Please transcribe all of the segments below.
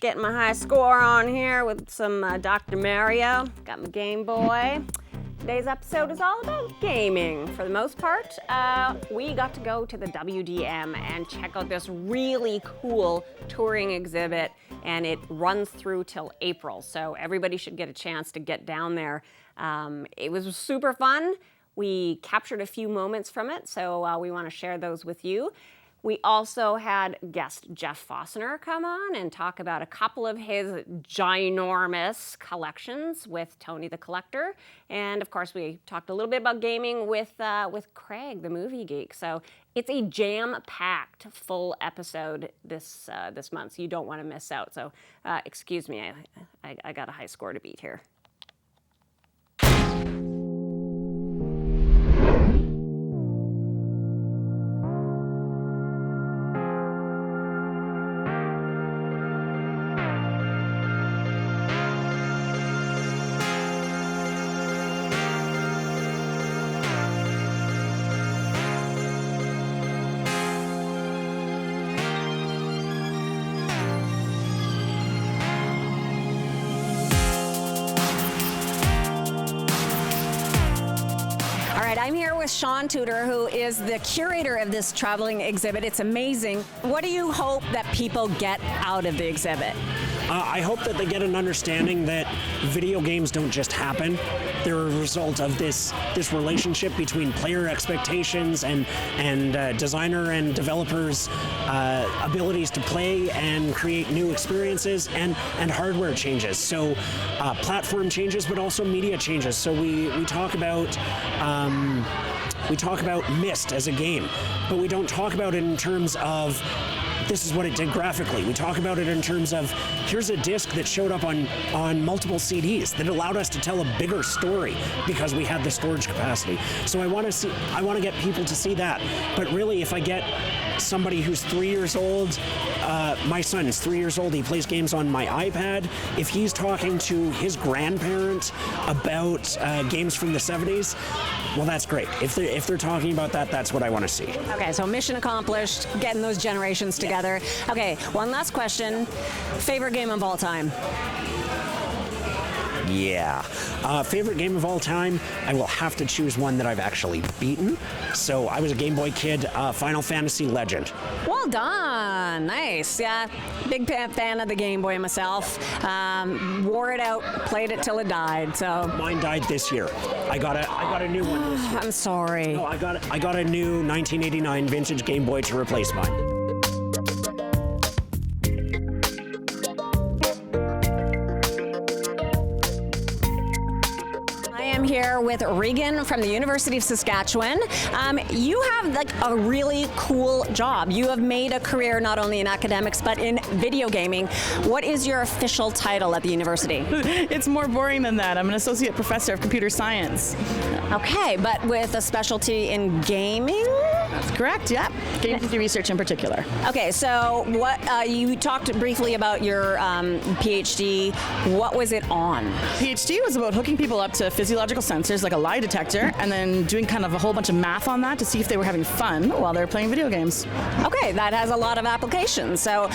getting my high score on here with some Dr. Mario. Got my Game Boy. Today's episode is all about gaming. For the most part, we got to go to the WDM and check out this really cool touring exhibit, and it runs through till April, so everybody should get a chance to get down there. It was super fun. We captured a few moments from it, so we want to share those with you. We also had guest Jeff Fossner come on and talk about a couple of his ginormous collections with Tony the Collector. And of course, we talked a little bit about gaming with Craig, the movie geek. So it's a jam-packed full episode this month, so you don't want to miss out. So excuse me, I got a high score to beat here. I'm here with Sean Tudor, who is the curator of this traveling exhibit. It's amazing. What do you hope that people get out of the exhibit? I hope that they get an understanding that video games don't just happen. They're a result of this relationship between player expectations and designer and developers' abilities to play and create new experiences and hardware changes. So platform changes, but also media changes. So we talk about Myst as a game, but we don't talk about it in terms of this is what it did graphically. We talk about it in terms of here's a disc that showed up on multiple CDs that allowed us to tell a bigger story because we had the storage capacity. So I want to get people to see that. But really, if I get somebody who's 3 years old, my son is 3 years old, he plays games on my iPad. If he's talking to his grandparent about games from the 70s, well, that's great. If they're talking about that, that's what I want to see. Okay, so mission accomplished, getting those generations together. Okay, one last question. Favorite game of all time? Yeah. Favorite game of all time, I will have to choose one that I've actually beaten. So I was a Game Boy kid, Final Fantasy Legend. Well done. Nice. Yeah, big fan of the Game Boy myself. Wore it out, played it till it died. So mine died this year. I got a new one this year. I'm sorry. No, I got a new 1989 vintage Game Boy to replace mine. Here with Regan from the University of Saskatchewan. You have like a really cool job. You have made a career not only in academics but in video gaming. What is your official title at the university? It's more boring than that. I'm an associate professor of computer science. Okay, but with a specialty in gaming? That's correct, yeah. Game theory research in particular. Okay, so what you talked briefly about your PhD. What was it on? PhD was about hooking people up to physiological sensors like a lie detector and then doing kind of a whole bunch of math on that to see if they were having fun while they were playing video games. Okay, that has a lot of applications. So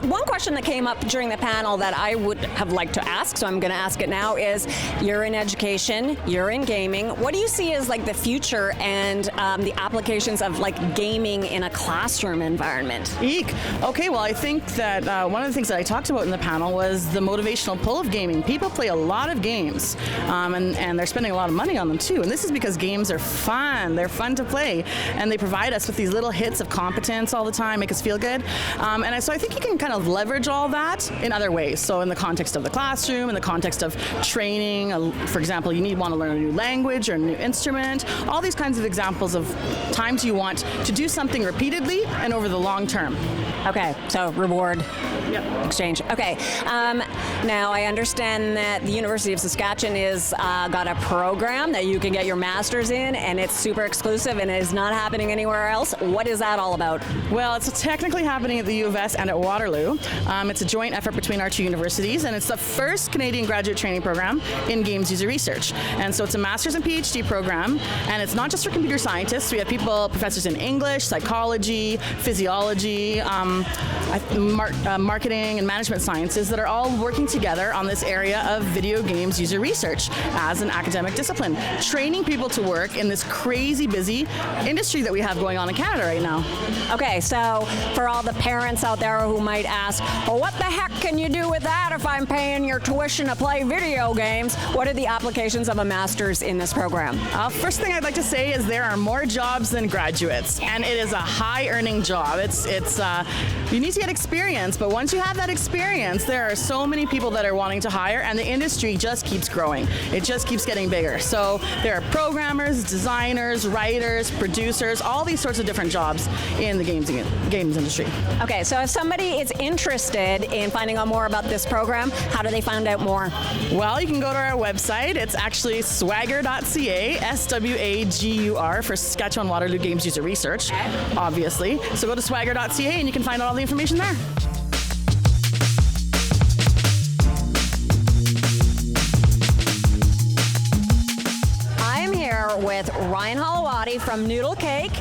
one question that came up during the panel that I would have liked to ask, so I'm going to ask it now, is you're in education, you're in gaming. What do you see as like the future and the applications of like gaming in a classroom environment? Eek. Okay, well, I think that one of the things that I talked about in the panel was the motivational pull of gaming. People play a lot of games, and they're spending a lot of money on them too. And this is because games are fun. They're fun to play, and they provide us with these little hits of competence all the time, make us feel good. So I think you can kind of leverage all that in other ways. So in the context of the classroom, in the context of training, for example, you want to learn a new language or a new instrument, all these kinds of examples of times you want to do something repeatedly and over the long term. Okay, so reward exchange. Okay, now I understand that the University of Saskatchewan is got a program that you can get your master's in, and it's super exclusive and is not happening anywhere else. What is that all about? Well, it's technically happening at the U of S and at Waterloo. It's a joint effort between our two universities, and it's the first Canadian graduate training program in games user research. And so it's a master's and PhD program, and it's not just for computer scientists. We have people people, professors in English, psychology, physiology, marketing and management sciences that are all working together on this area of video games user research as an academic discipline, training people to work in this crazy busy industry that we have going on in Canada right now. Okay, so for all the parents out there who might ask, well, what the heck can you do with that if I'm paying your tuition to play video games? What are the applications of a master's in this program? First thing I'd like to say is there are more jobs than graduates, and it is a high-earning job. It's you need to get experience, but once you have that experience, there are so many people that are wanting to hire, and the industry just keeps growing. It just keeps getting bigger. So there are programmers, designers, writers, producers, all these sorts of different jobs in the games industry. Okay, so if somebody is interested in finding out more about this program, how do they find out more? Well, you can go to our website. It's actually swagger.ca, SWAGUR for Saskatchewan Waterloo Games User Research, obviously. So go to swagger.ca and you can find out all the information there. I'm here with Ryan Holowati from Noodle Cake.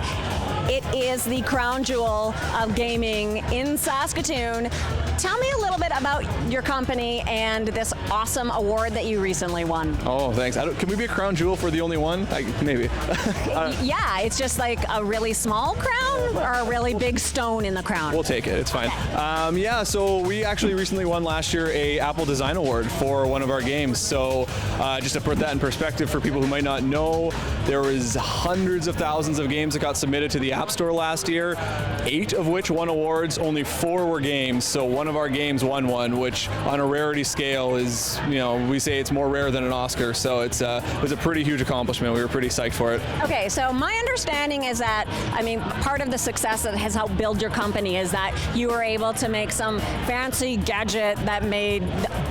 It is the crown jewel of gaming in Saskatoon. Tell me a little bit about your company and this awesome award that you recently won. Oh, thanks. Can we be a crown jewel for the only one? Maybe. Yeah, it's just like a really small crown or a really big stone in the crown? We'll take it. It's fine. Yeah, so we actually recently won last year a Apple Design Award for one of our games. So just to put that in perspective for people who might not know, there was hundreds of thousands of games that got submitted to the App Store last year, 8 of which won awards, only 4 were games. So one of our games won one, which on a rarity scale is, we say it's more rare than an Oscar. So it was a pretty huge accomplishment. We were pretty psyched for it. Okay, so my understanding is that, part of the success that has helped build your company is that you were able to make some fancy gadget that made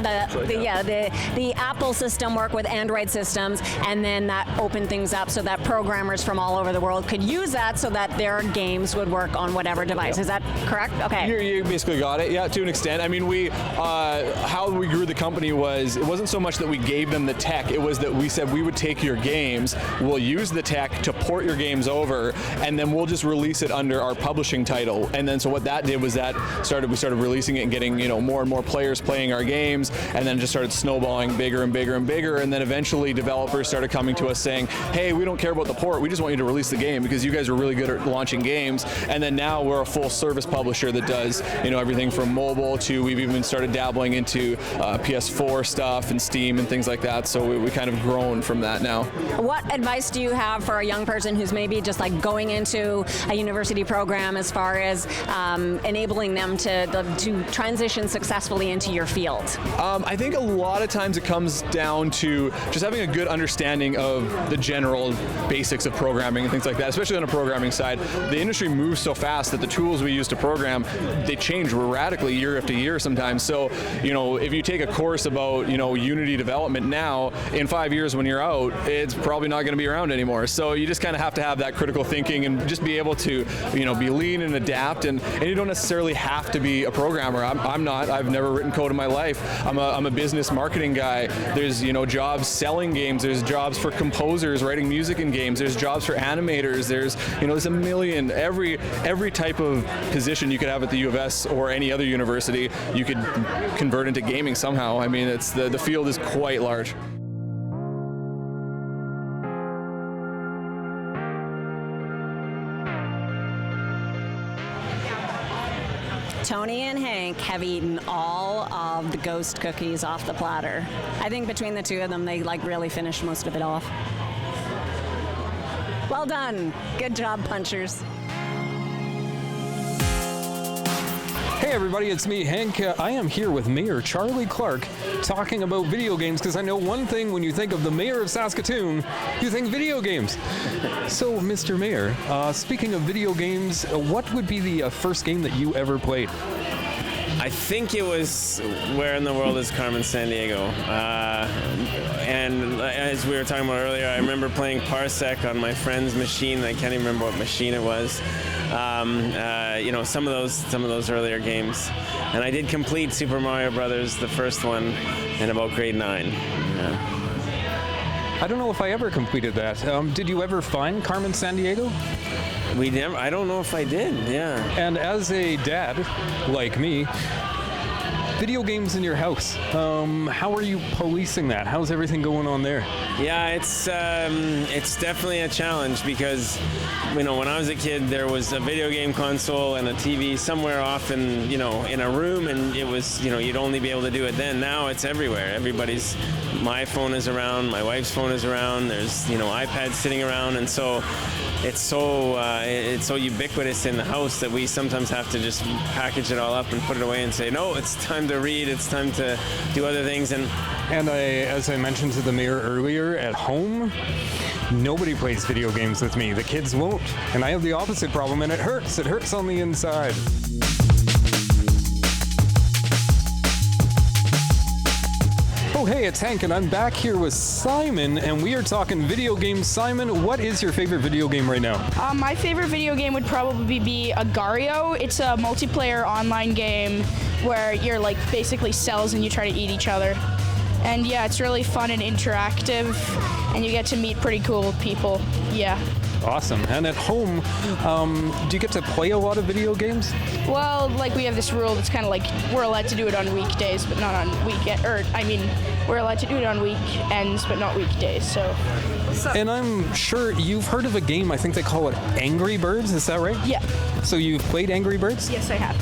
the Apple system work with Android systems, and then that opened things up so that programmers from all over the world could use that so that their games would work on whatever device. Is that correct? Okay. You basically got it. Yeah, to an extent. How we grew the company was, it wasn't so much that we gave them the tech, it was that we said we would take your games, we'll use the tech to port your games over, and then we'll just release it under our publishing title. And then so what that did was we started releasing it and getting more and more players playing our games, and then it just started snowballing bigger and bigger and bigger, and then eventually developers started coming to us saying, hey, we don't care about the port, we just want you to release the game because you guys are really good at launching games. And then now we're a full service publisher that does everything from mobile to we've even started dabbling into PS4 stuff and Steam and things like that. So we kind of grown from that now. What advice do you have for a young person who's maybe just like going into a university program as far as enabling them to transition successfully into your field? I think a lot of times it comes down to just having a good understanding of the general basics of programming and things like that, especially on a programming side. The industry moves so fast that the tools we use to program, they change radically year after year sometimes. So, if you take a course about, Unity development now, in 5 years when you're out, it's probably not going to be around anymore. So you just kind of have to have that critical thinking and just be able to, be lean and adapt. And you don't necessarily have to be a programmer. I'm not. I've never written code in my life. I'm a business marketing guy. There's, jobs selling games. There's jobs for composers writing music in games. There's jobs for animators. There's a million. Every type of position you could have at the U of S or any other university, you could convert into gaming somehow. It's the field is quite large. Tony and Hank have eaten all of the ghost cookies off the platter. I think between the two of them, they really finished most of it off. Well done. Good job, punchers. Hey everybody, it's me, Hank. I am here with Mayor Charlie Clark talking about video games because I know one thing when you think of the Mayor of Saskatoon, you think video games. So, Mr. Mayor, speaking of video games, what would be the first game that you ever played? I think it was Where in the World is Carmen Sandiego? And as we were talking about earlier, I remember playing Parsec on my friend's machine. I can't even remember what machine it was. Some of those earlier games. And I did complete Super Mario Brothers, the first one, in about grade 9. Yeah. I don't know if I ever completed that. Did you ever find Carmen Sandiego? We never. I don't know if I did. Yeah. And as a dad, like me, video games in your house, how are you policing that? How's everything going on there? Yeah, it's definitely a challenge because, when I was a kid, there was a video game console and a TV somewhere off in a room, and it was, you'd only be able to do it then. Now it's everywhere. My phone is around, my wife's phone is around, there's, iPads sitting around, and so it's so ubiquitous in the house that we sometimes have to just package it all up and put it away and say, no, it's time to read, it's time to do other things. And as I mentioned to the mayor earlier, at home, nobody plays video games with me. The kids won't. And I have the opposite problem, and it hurts. It hurts on the inside. Oh, hey, it's Hank, and I'm back here with Simon, and we are talking video games. Simon, what is your favorite video game right now? My favorite video game would probably be Agario. It's a multiplayer online game where you're like basically cells and you try to eat each other. And yeah, it's really fun and interactive, and you get to meet pretty cool people. Yeah. Awesome. And at home, do you get to play a lot of video games? Well, like we have this rule that's kind of like we're allowed to do it on weekdays, but not on weekend. We're allowed to do it on weekends, but not weekdays. So. And I'm sure you've heard of a game. I think they call it Angry Birds. Is that right? Yeah. So you've played Angry Birds? Yes, I have.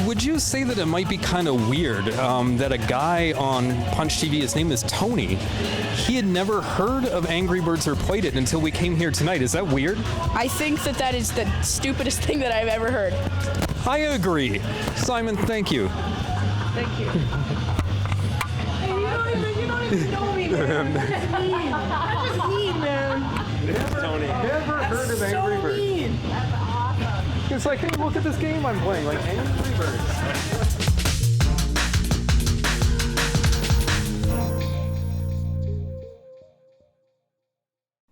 Would you say that it might be kind of weird that a guy on Punch TV, his name is Tony, he had never heard of Angry Birds or played it until we came here tonight? Is that weird? I think that is the stupidest thing that I've ever heard. I agree. Simon, thank you. Thank you. You don't even know me, man. That's just mean, man. Tony. Never heard of Angry Birds. Mean. It's like, hey, look at this game I'm playing, like Angry Birds.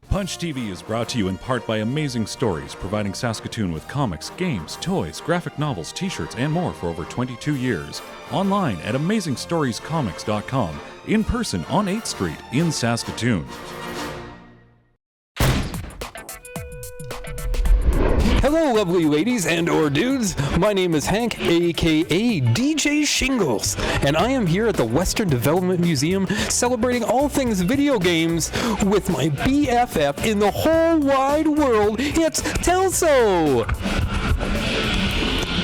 Punch TV is brought to you in part by Amazing Stories, providing Saskatoon with comics, games, toys, graphic novels, t-shirts, and more for over 22 years. Online at AmazingStoriesComics.com, in person on 8th Street in Saskatoon. Hello, lovely ladies and or dudes. My name is Hank, aka DJ Shingles, and I am here at the Western Development Museum celebrating all things video games with my BFF in the whole wide world. It's Telso.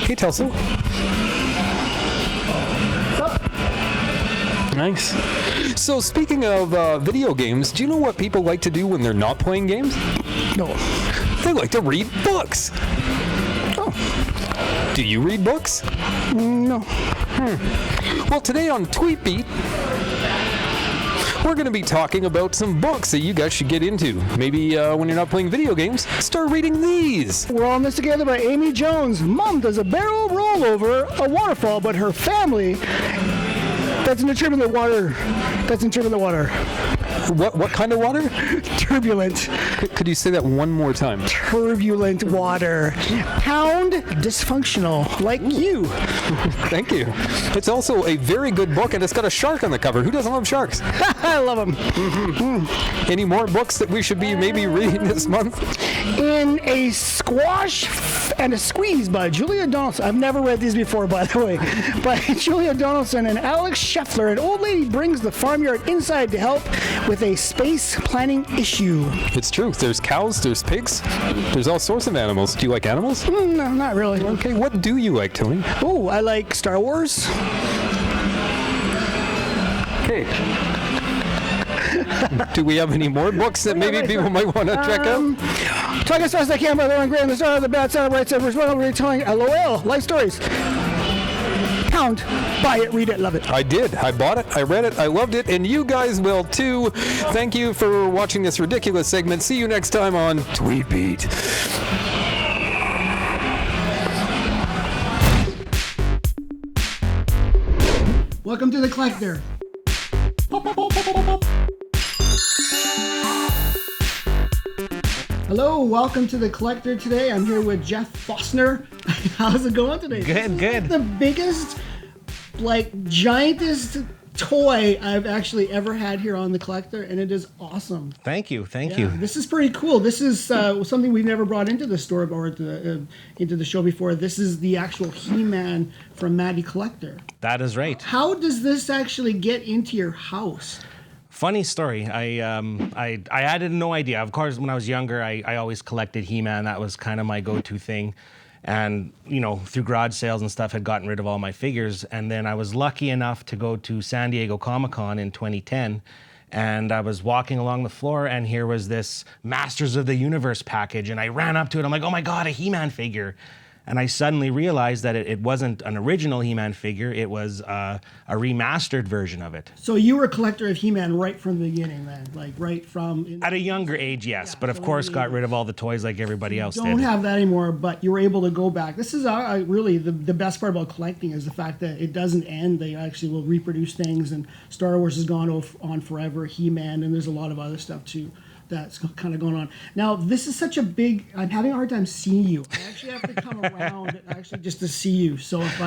Hey, Telso. Nice. So speaking of video games, do you know what people like to do when they're not playing games? No. They like to read books. Oh. Do you read books? No. Well, today on TweetBeat, we're going to be talking about some books that you guys should get into. Maybe when you're not playing video games, start reading these. We're all in this together by Amy Jones. Mom does a barrel roll over a waterfall, but her family... That's in the turbulent water. That's in turbulent water. What kind of water? Turbulent. Could you say that one more time? Turbulent water. Pound dysfunctional, like you. Thank you. It's also a very good book, and it's got a shark on the cover. Who doesn't love sharks? I love them. Any more books that we should be maybe reading this month? In a Squash and a Squeeze by Julia Donaldson. I've never read these before, by the way. By Julia Donaldson and Alex Scheffler. An old lady brings the farmyard inside to help with a space planning issue. It's true. There's cows, there's pigs, there's all sorts of animals. Do you like animals? No, not really. Okay, what do you like, Tony? Oh, I like Star Wars. Okay. Do we have any more books that maybe people might want to check out? Talk as fast as I can by Lauren Graham. The star of the bad side, right side, respond retelling LOL, life stories. Pound, buy it, read it, love it. I did. I bought it, I read it, I loved it, and you guys will too. Thank you for watching this ridiculous segment. See you next time on TweetBeat. Welcome to the Collector. Hello, welcome to the Collector today. I'm here with Jeff Fossner. How's it going today? Good. The biggest, giantest toy I've actually ever had here on The Collector, and it is awesome. Thank you. This is pretty cool. This is something we've never brought into the store or into the show before. This is the actual He-Man from Matty Collector. That is right. How does this actually get into your house? Funny story. I had no idea. Of course, when I was younger, I always collected He-Man. That was kind of my go-to thing. And, through garage sales and stuff, had gotten rid of all my figures. And then I was lucky enough to go to San Diego Comic-Con in 2010. And I was walking along the floor, and here was this Masters of the Universe package. And I ran up to it. I'm like, oh my God, a He-Man figure. And I suddenly realized that it wasn't an original He-Man figure. It was a remastered version of it. So you were a collector of He-Man right from the beginning then? Like right from... At a younger age, yes. Yeah, but of course got rid of all the toys like everybody else did. Don't have that anymore, but you were able to go back. This is really the best part about collecting is the fact that it doesn't end. They actually will reproduce things, and Star Wars has gone on forever, He-Man, and there's a lot of other stuff too that's kind of going on. Now, this is such a big... I'm having a hard time seeing you. I actually have to come around actually just to see you. So if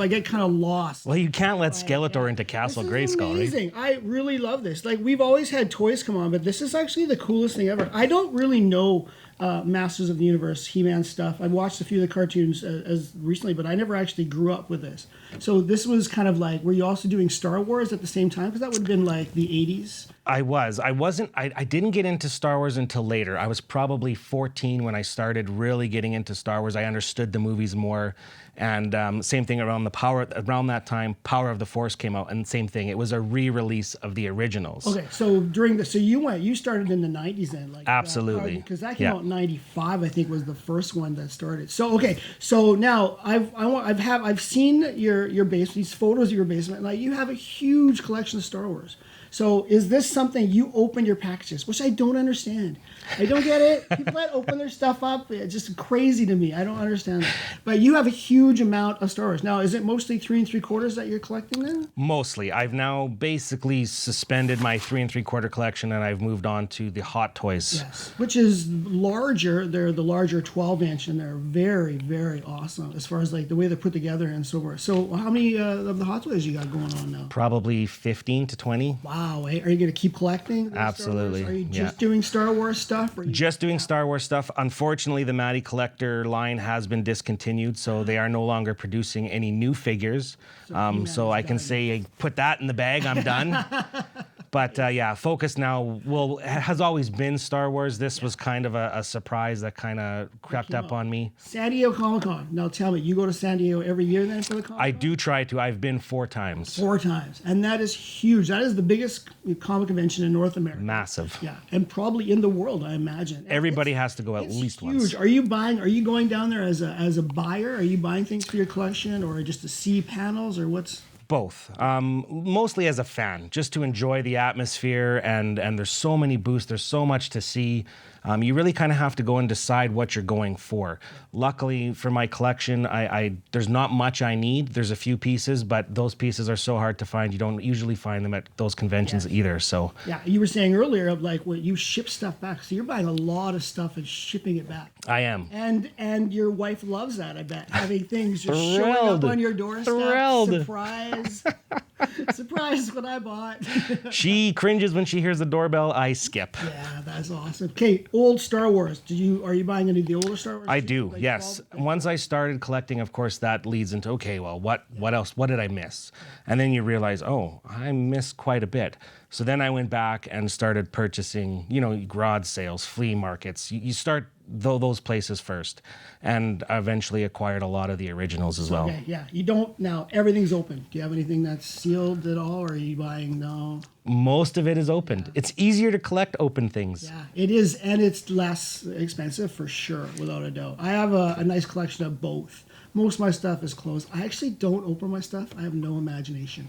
I get kind of lost... Well, you can't let Skeletor into Castle Grayskull, right? Amazing. I really love this. Like, we've always had toys come on, but this is actually the coolest thing ever. I don't really know Masters of the Universe, He-Man stuff. I watched a few of the cartoons as recently, but I never actually grew up with this. So this was kind of like, were you also doing Star Wars at the same time? Because that would have been like the 80s. I didn't get into Star Wars until later. I was probably 14 when I started really getting into Star Wars. I understood the movies more. And same thing around that time, Power of the Force came out, and same thing. It was a re-release of the originals. Okay, so you started in the 90s then, like absolutely, because that came out in 95, I think was the first one that started. So okay, so now I've seen your basement, these photos of your basement. Like you have a huge collection of Star Wars. So is this something you open your packages, which I don't understand. I don't get it. People that open their stuff up, it's just crazy to me. I don't understand that. But you have a huge amount of Star Wars. Now, is it mostly 3 3/4 that you're collecting then? Mostly. I've now basically suspended my 3 3/4 collection, and I've moved on to the Hot Toys. Yes, which is larger. They're the larger 12-inch, and they're very, very awesome as far as like the way they're put together and so forth. So how many of the Hot Toys you got going on now? Probably 15 to 20. Wow. Are you going to keep collecting? Absolutely. Are you just doing Star Wars stuff? Just doing Star Wars stuff. Unfortunately, the Matty Collector line has been discontinued, so they are no longer producing any new figures. So I can say, put that in the bag, I'm done. But focus now has always been Star Wars. This was kind of a surprise that kind of crept up on me. San Diego Comic-Con. Now tell me, you go to San Diego every year then for the Comic-Con? I do try to. I've been 4 times. 4 times. And that is huge. That is the biggest comic convention in North America. Massive. Yeah, and probably in the world, I imagine. Everybody has to go at least huge. once. Are you going down there as a buyer? Are you buying things for your collection or just to see panels or what's... Both. Mostly as a fan, just to enjoy the atmosphere, and there's so many booths, there's so much to see. You really kind of have to go and decide what you're going for. Luckily for my collection, there's not much I need. There's a few pieces, but those pieces are so hard to find. You don't usually find them at those conventions either. So yeah, you were saying earlier of like you ship stuff back, so you're buying a lot of stuff and shipping it back. I am. And your wife loves that, I bet, having things just showing up on your doorstep. Surprise. Surprise what I bought. She cringes when she hears the doorbell. I skip. Yeah, that's awesome. Okay, old Star Wars. Are you buying any of the older Star Wars? I do, like yes. Once I started collecting, of course, that leads into, okay, well, what else? What did I miss? And then you realize, oh, I missed quite a bit. So then I went back and started purchasing, garage sales, flea markets. You start those places first, and eventually acquired a lot of the originals as well. Okay, yeah. You don't now. Everything's open. Do you have anything that's sealed at all, or are you buying no? Most of it is opened. Yeah. It's easier to collect open things. Yeah, it is, and it's less expensive for sure, without a doubt. I have a nice collection of both. Most of my stuff is closed. I actually don't open my stuff. I have no imagination.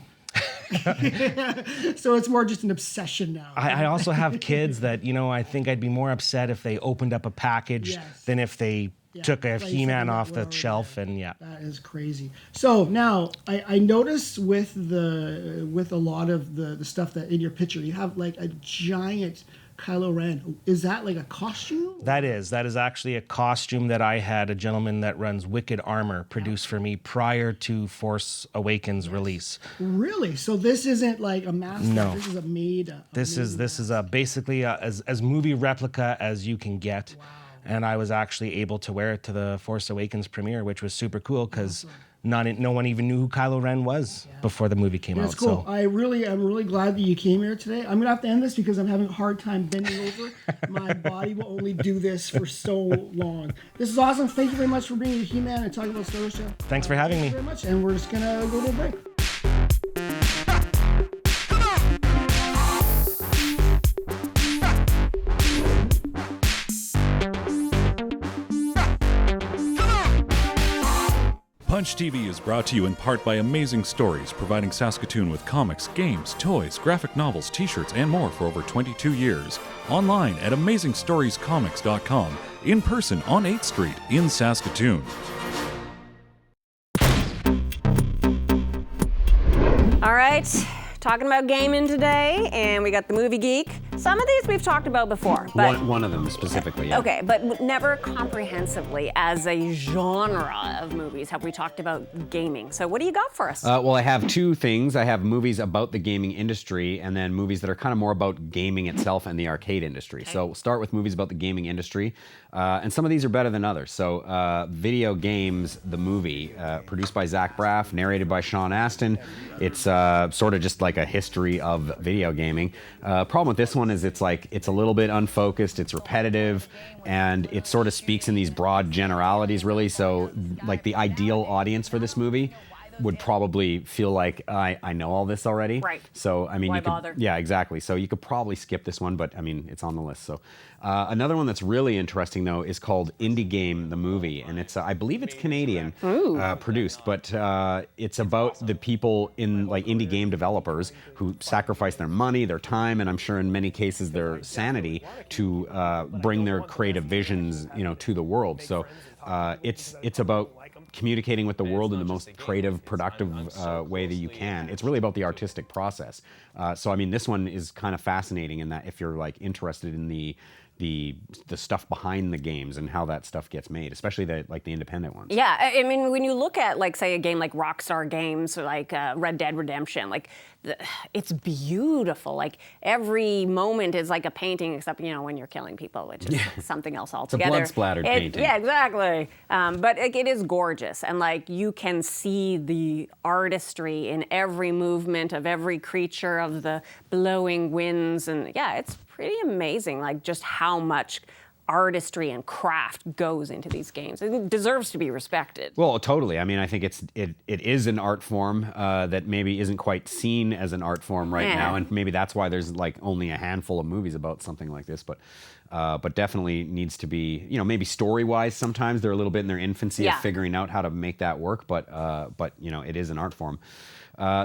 So it's more just an obsession now. I also have kids that, I think I'd be more upset if they opened up a package than if they took a He-Man off the shelf. And that is crazy. So now I noticed with a lot of the stuff that in your picture, you have like a giant Kylo Ren. Is that like a costume? That is actually a costume that I had a gentleman that runs Wicked Armor produce for me prior to Force Awakens release. Really? So this isn't like a mask? No. This is a made. This is basically as movie replica as you can get. Wow. And I was actually able to wear it to the Force Awakens premiere, which was super cool because no one even knew who Kylo Ren was before the movie came out. That's cool. So. I'm really glad that you came here today. I'm gonna have to end this because I'm having a hard time bending over. My body will only do this for so long. This is awesome. Thank you very much for bringing He-Man and talking about Star Wars. Thanks for having me. Thank you very much. And we're just gonna go to a break. Punch TV is brought to you in part by Amazing Stories, providing Saskatoon with comics, games, toys, graphic novels, t-shirts, and more for over 22 years. Online at AmazingStoriesComics.com. In person on 8th Street in Saskatoon. All right, talking about gaming today, and we got the Movie Geek. Some of these we've talked about before, but one of them specifically, yeah. Okay, but never comprehensively as a genre of movies have we talked about gaming. So what do you got for us? Well, I have two things. I have movies about the gaming industry and then movies that are kind of more about gaming itself and the arcade industry. Okay. So we'll start with movies about the gaming industry. And some of these are better than others. So Video Games, the movie, produced by Zach Braff, narrated by Sean Astin. It's sort of just like a history of video gaming. Problem with this one is it's a little bit unfocused, it's repetitive, and it sort of speaks in these broad generalities, really. So like the ideal audience for this movie would probably feel like I know all this already. Right. So I mean, why you could, bother? Yeah, exactly. So you could probably skip this one, but I mean, it's on the list. So another one that's really interesting though is called Indie Game the Movie, and it's I believe it's Canadian produced, but it's about the people in like indie game developers who sacrifice their money, their time, and I'm sure in many cases their sanity to bring their creative visions, to the world. So it's about communicating with the world in the most creative, productive way that you can. It's really about the artistic process. So I mean, this one is kind of fascinating in that if you're like interested in the stuff behind the games and how that stuff gets made, especially the independent ones. Yeah, I mean, when you look at like say a game like Rockstar Games or like Red Dead Redemption, like it's beautiful. Like every moment is like a painting, except when you're killing people, which is something else altogether. It's a blood-splattered painting. Yeah, exactly. But it is gorgeous, and like you can see the artistry in every movement of every creature, of the blowing winds, and yeah, it's pretty amazing. Like just how much artistry and craft goes into these games. It deserves to be respected. Well, totally. I mean, I think it is an art form that maybe isn't quite seen as an art form right now, and maybe that's why there's like only a handful of movies about something like this. But definitely needs to be, maybe story-wise. Sometimes they're a little bit in their infancy of figuring out how to make that work. But it is an art form.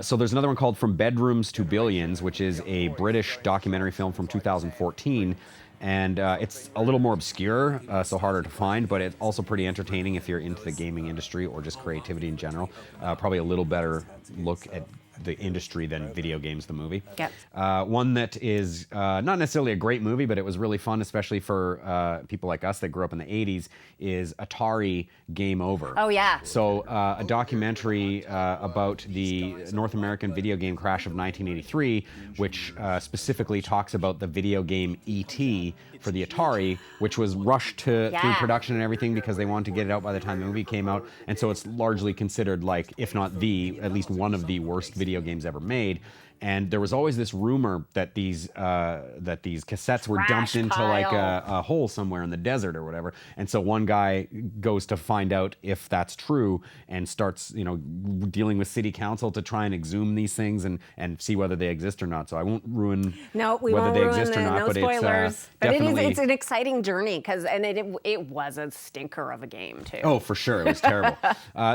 So there's another one called From Bedrooms to Billions, which is a British documentary film from 2014. And it's a little more obscure, so harder to find, but it's also pretty entertaining if you're into the gaming industry or just creativity in general. Probably a little better look at the industry than Video Games the movie. Yep. One that is not necessarily a great movie, but it was really fun, especially for people like us that grew up in the 80s, is Atari Game Over. Oh, yeah. So a documentary about the North American video game crash of 1983, which specifically talks about the video game E.T. for the Atari, which was rushed through production and everything because they wanted to get it out by the time the movie came out. And so it's largely considered like, if not at least one of the worst video games ever made. And there was always this rumor that these cassettes were dumped into like a hole somewhere in the desert or whatever. And so one guy goes to find out if that's true and starts, dealing with city council to try and exhume these things and see whether they exist or not. So I won't ruin whether they exist or not. No but spoilers. But it's an exciting journey because it was a stinker of a game too. Oh, for sure, it was terrible.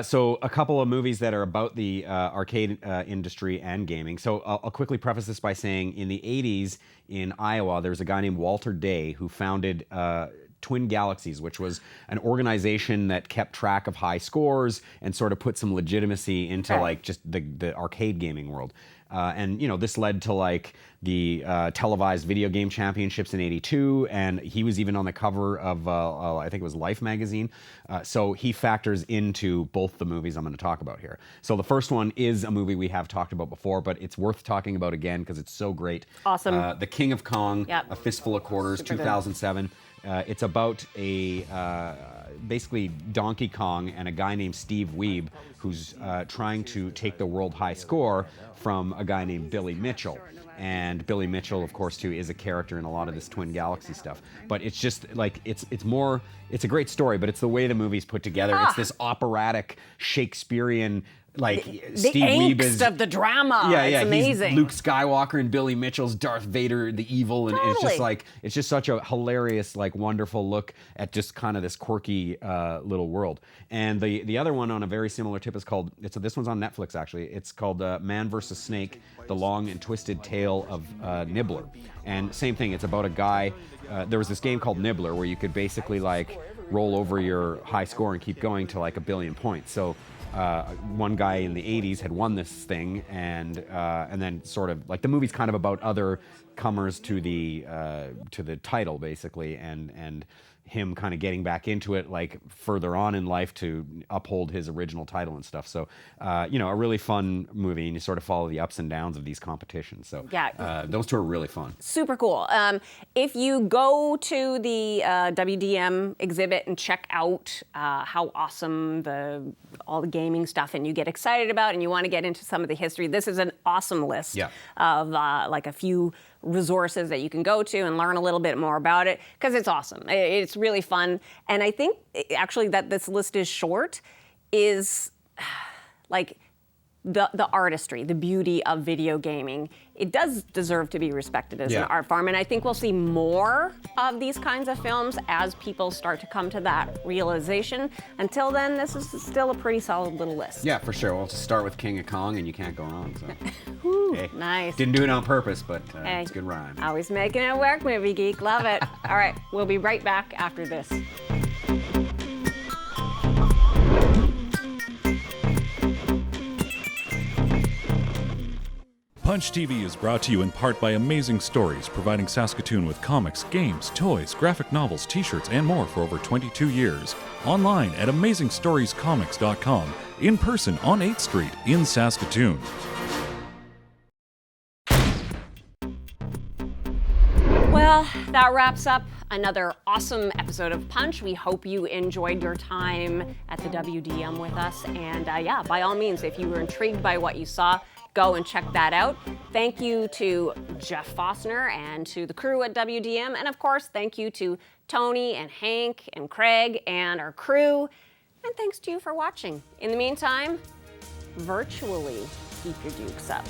So a couple of movies that are about the arcade industry and gaming. So I'll quickly preface this by saying in the 80s in Iowa, there was a guy named Walter Day who founded Twin Galaxies, which was an organization that kept track of high scores and sort of put some legitimacy into like just the arcade gaming world. And this led to like the televised video game championships in '82, and he was even on the cover of I think it was Life magazine. So he factors into both the movies I'm going to talk about here. So the first one is a movie we have talked about before, but it's worth talking about again because it's so great. Awesome. The King of Kong, Yep. A Fistful of Quarters, Super good. 2007. It's about a basically Donkey Kong and a guy named Steve Wiebe who's trying to take the world high score from a guy named Billy Mitchell. And Billy Mitchell, of course, too, is a character in a lot of this Twin Galaxy stuff. But it's just like it's a great story, but it's the way the movie's put together. It's this operatic Shakespearean. Like the Steve angst Wiebe is of the drama. Yeah, It's amazing. He's Luke Skywalker and Billy Mitchell's Darth Vader, the evil, and it's just such a hilarious, like wonderful look at just kind of this quirky little world. And the other one on a very similar tip is called this one's on Netflix actually. It's called Man vs. Snake: The Long and Twisted Tale of Nibbler. And same thing. It's about a guy. There was this game called Nibbler where you could basically like roll over your high score and keep going to like 1 billion points. So. One guy in the 80s had won this thing, and then sort of like the movie's kind of about other comers to the title basically, and him kind of getting back into it like further on in life to uphold his original title and stuff. So a really fun movie, and you sort of follow the ups and downs of these competitions. So Yeah. those two are really fun. Super cool. If you go to the WDM exhibit and check out how awesome all the gaming stuff and you get excited about and you want to get into some of the history, this is an awesome list of like a few resources that you can go to and learn a little bit more about it because it's awesome. It's really fun. And I think actually that this list is short is like the artistry, the beauty of video gaming. It does deserve to be respected as an art form, and I think we'll see more of these kinds of films as people start to come to that realization. Until then, this is still a pretty solid little list. Yeah, for sure. We'll just start with King of Kong, and you can't go wrong. So. Hey, nice. Didn't do it on purpose, but Hey, it's a good rhyme. Always making it work, Movie Geek. Love it. All right, we'll be right back after this. Punch TV is brought to you in part by Amazing Stories, providing Saskatoon with comics, games, toys, graphic novels, t-shirts, and more for over 22 years. Online at AmazingStoriesComics.com, in person on 8th Street in Saskatoon. Well, that wraps up another awesome episode of Punch. We hope you enjoyed your time at the WDM with us. And by all means, if you were intrigued by what you saw, go and check that out. Thank you to Jeff Fossner and to the crew at WDM. And of course, thank you to Tony and Hank and Craig and our crew. And thanks to you for watching. In the meantime, virtually keep your dukes up.